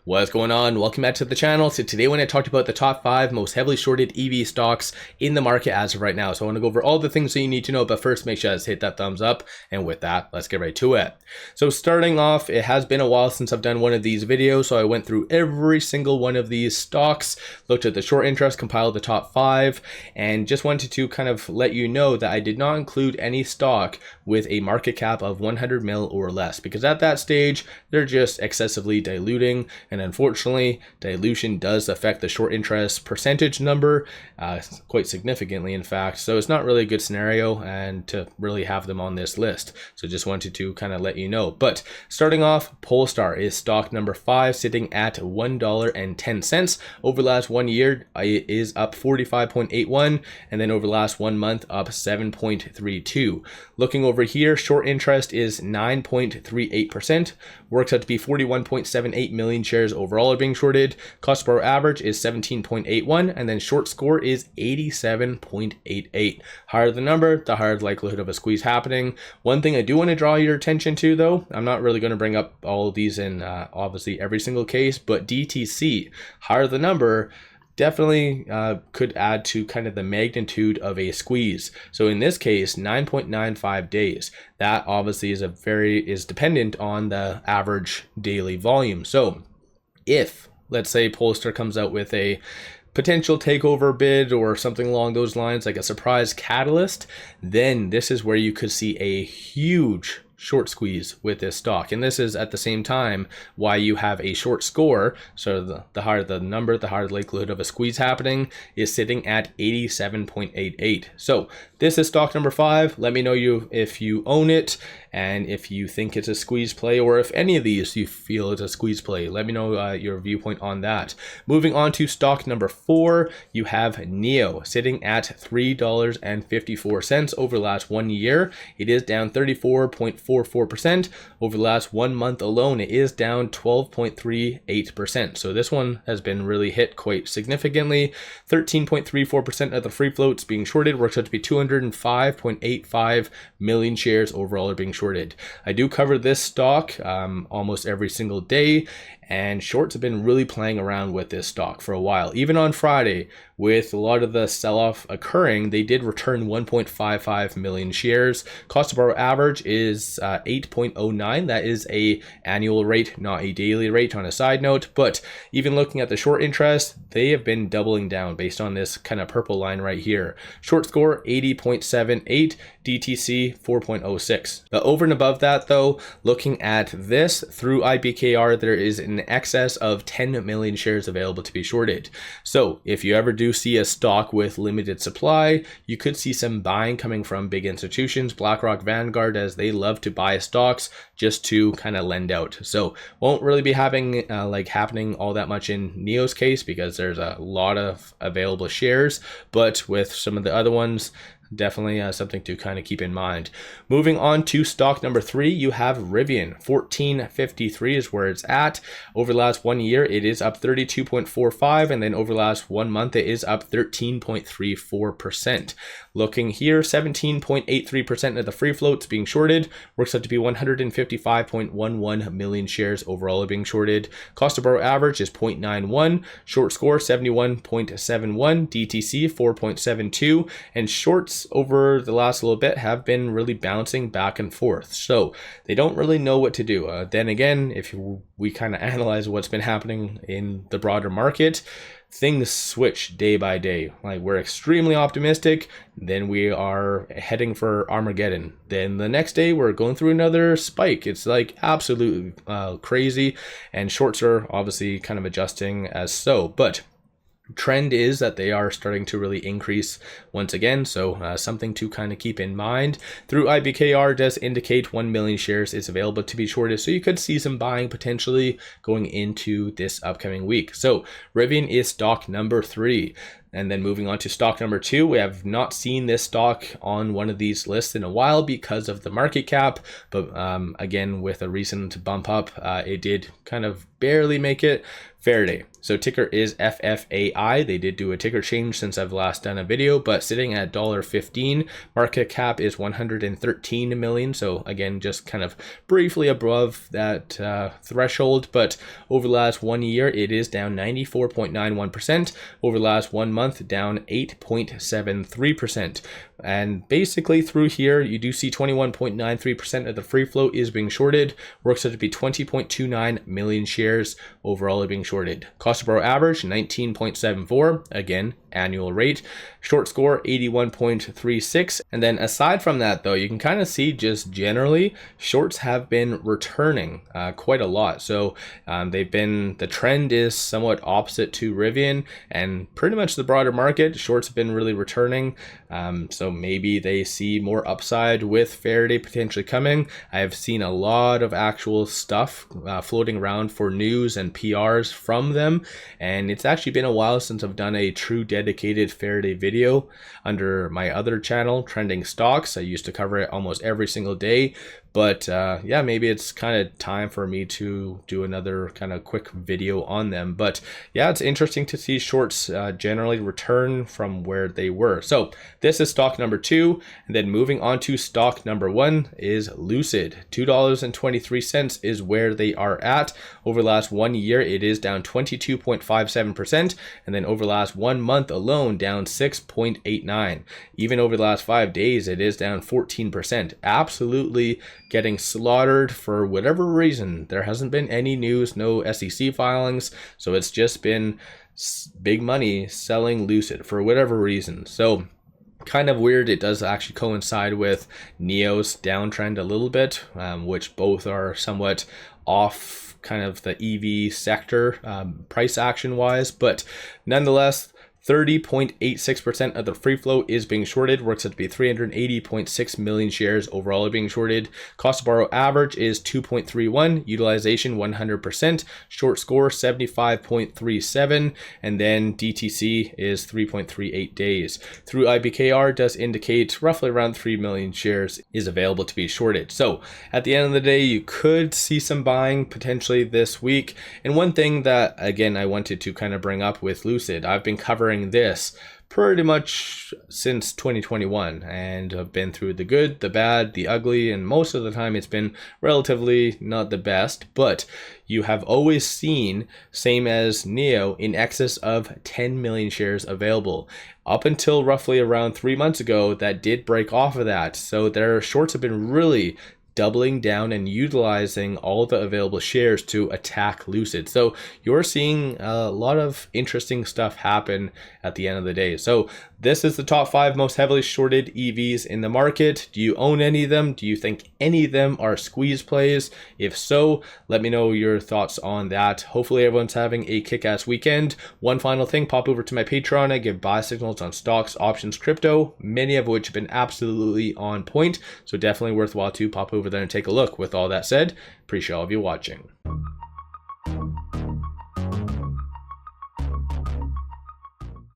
What's going on? Welcome back to the channel. So today when I talked about the top 5 most heavily shorted EV stocks in the market as of right now. So I want to go over all the things that you need to know, but first make sure to hit that thumbs up. And with that, let's get right to it. So starting off, it has been a while since I've done one of these videos. So I went through every single one of these stocks, looked at the short interest, compiled the top 5, and just wanted to kind of let you know that I did not include any stock with a market cap of 100 mil or less, because at that stage, they're just excessively diluting. And unfortunately, dilution does affect the short interest percentage number quite significantly, in fact. So it's not really a good scenario and to really have them on this list. So just wanted to kind of let you know. But starting off, Polestar is stock number 5, sitting at $1.10. Over the last 1 year, it is up 45.81, and then over the last 1 month, up 7.32. Looking over here, short interest is 9.38%, works out to be 41.78 million shares overall are being shorted. Cost per average is 17.81, and then short score is 87.88. Higher the number, the higher the likelihood of a squeeze happening. One thing I do want to draw your attention to, though, I'm not really going to bring up all of these in obviously every single case, but DTC, higher the number, definitely could add to kind of the magnitude of a squeeze. So in this case, 9.95 days. That obviously is dependent on the average daily volume. So if, let's say, Polestar comes out with a potential takeover bid or something along those lines, like a surprise catalyst, then this is where you could see a huge short squeeze with this stock. And this is at the same time why you have a short score. So the higher the number, the higher the likelihood of a squeeze happening, is sitting at 87.88. So this is stock number 5. Let me know if you own it and if you think it's a squeeze play, or if any of these you feel it's a squeeze play. Let me know your viewpoint on that. Moving on to stock number 4, you have NIO sitting at $3.54 over the last 1 year. It is down 34.44%. Over the last 1 month alone, it is down 12.38%. So this one has been really hit quite significantly. 13.34% of the free floats being shorted, works out to be 205.85 million shares overall are being shorted. I do cover this stock almost every single day, and shorts have been really playing around with this stock for a while. Even on Friday, with a lot of the sell-off occurring, they did return 1.55 million shares. Cost to borrow average is 8.09. That is a annual rate, not a daily rate, on a side note. But even looking at the short interest, they have been doubling down based on this kind of purple line right here. Short score 80.78, DTC 4.06. But over and above that, though, looking at this through IBKR, there is an excess of 10 million shares available to be shorted. So if you ever do see a stock with limited supply, you could see some buying coming from big institutions, BlackRock, Vanguard, as they love to buy stocks just to kind of lend out. So won't really be having happening all that much in NIO's case, because there's a lot of available shares, but with some of the other ones, definitely something to kind of keep in mind. Moving on to stock number 3, you have Rivian. 1453 is where it's at. Over the last 1 year, it is up 32.45, and then over the last 1 month, it is up 13.34%. Looking here, 17.83% of the free floats being shorted, works out to be 155.11 million shares overall are being shorted. Cost to borrow average is 0.91, short score 71.71, DTC 4.72, and shorts over the last little bit have been really bouncing back and forth. So they don't really know what to do. Then again, if we kind of analyze what's been happening in the broader market, things switch day by day. Like, we're extremely optimistic, then we are heading for Armageddon. Then the next day we're going through another spike. It's like absolutely crazy, and shorts are obviously kind of adjusting as so. But trend is that they are starting to really increase once again, so something to kind of keep in mind. Through IBKR does indicate 1 million shares is available to be shorted, so you could see some buying potentially going into this upcoming week. So Rivian is stock number 3. And then moving on to stock number 2, we have not seen this stock on one of these lists in a while because of the market cap, but again, with a recent bump up, it did kind of barely make it. Faraday. So ticker is FFAI. They did do a ticker change since I've last done a video, but sitting at $1.15. Market cap is 113 million. So again, just kind of briefly above that threshold, but over the last 1 year, it is down 94.91%. Over the last 1 month, down 8.73%. And basically through here, you do see 21.93% of the free float is being shorted. Works out to be 20.29 million shares overall being shorted. Cost to borrow average 19.74, again annual rate. Short score 81.36. And then aside from that though, you can kind of see just generally shorts have been returning quite a lot. So the trend is somewhat opposite to Rivian and pretty much the broader market. Shorts have been really returning. So maybe they see more upside with Faraday potentially coming. I have seen a lot of actual stuff floating around for news and PRs from them, and it's actually been a while since I've done a true dedicated Faraday video under my other channel, Trending Stocks. I used to cover it almost every single day. But yeah, maybe it's kind of time for me to do another kind of quick video on them. But yeah, it's interesting to see shorts generally return from where they were. So this is stock number 2. And then moving on to stock number 1 is Lucid. $2.23 is where they are at. Over the last 1 year, it is down 22.57%. And then over the last 1 month alone, down 6.89. Even over the last 5 days, it is down 14%. Absolutely getting slaughtered for whatever reason. There hasn't been any news, no SEC filings, so it's just been big money selling Lucid for whatever reason. So kind of weird. It does actually coincide with NIO's downtrend a little bit, which both are somewhat off kind of the EV sector price action wise, but nonetheless 30.86% of the free float is being shorted. Works out to be 380.6 million shares overall being shorted. Cost to borrow average is 2.31. Utilization 100%. Short score 75.37. And then DTC is 3.38 days. Through IBKR does indicate roughly around 3 million shares is available to be shorted. So at the end of the day, you could see some buying potentially this week. And one thing that, again, I wanted to kind of bring up with Lucid, I've been covering this pretty much since 2021 and I've been through the good, the bad, the ugly, and most of the time it's been relatively not the best, but you have always seen, same as NIO, in excess of 10 million shares available. Up until roughly around 3 months ago, that did break off of that. So their shorts have been really doubling down and utilizing all the available shares to attack Lucid. So you're seeing a lot of interesting stuff happen at the end of the day. So this is the top 5 most heavily shorted EVs in the market. Do you own any of them? Do you think any of them are squeeze plays? If so, let me know your thoughts on that. Hopefully everyone's having a kick-ass weekend. One final thing, pop over to my Patreon. I give buy signals on stocks, options, crypto, many of which have been absolutely on point. So definitely worthwhile to pop over there and take a look. With all that said, appreciate all of you watching.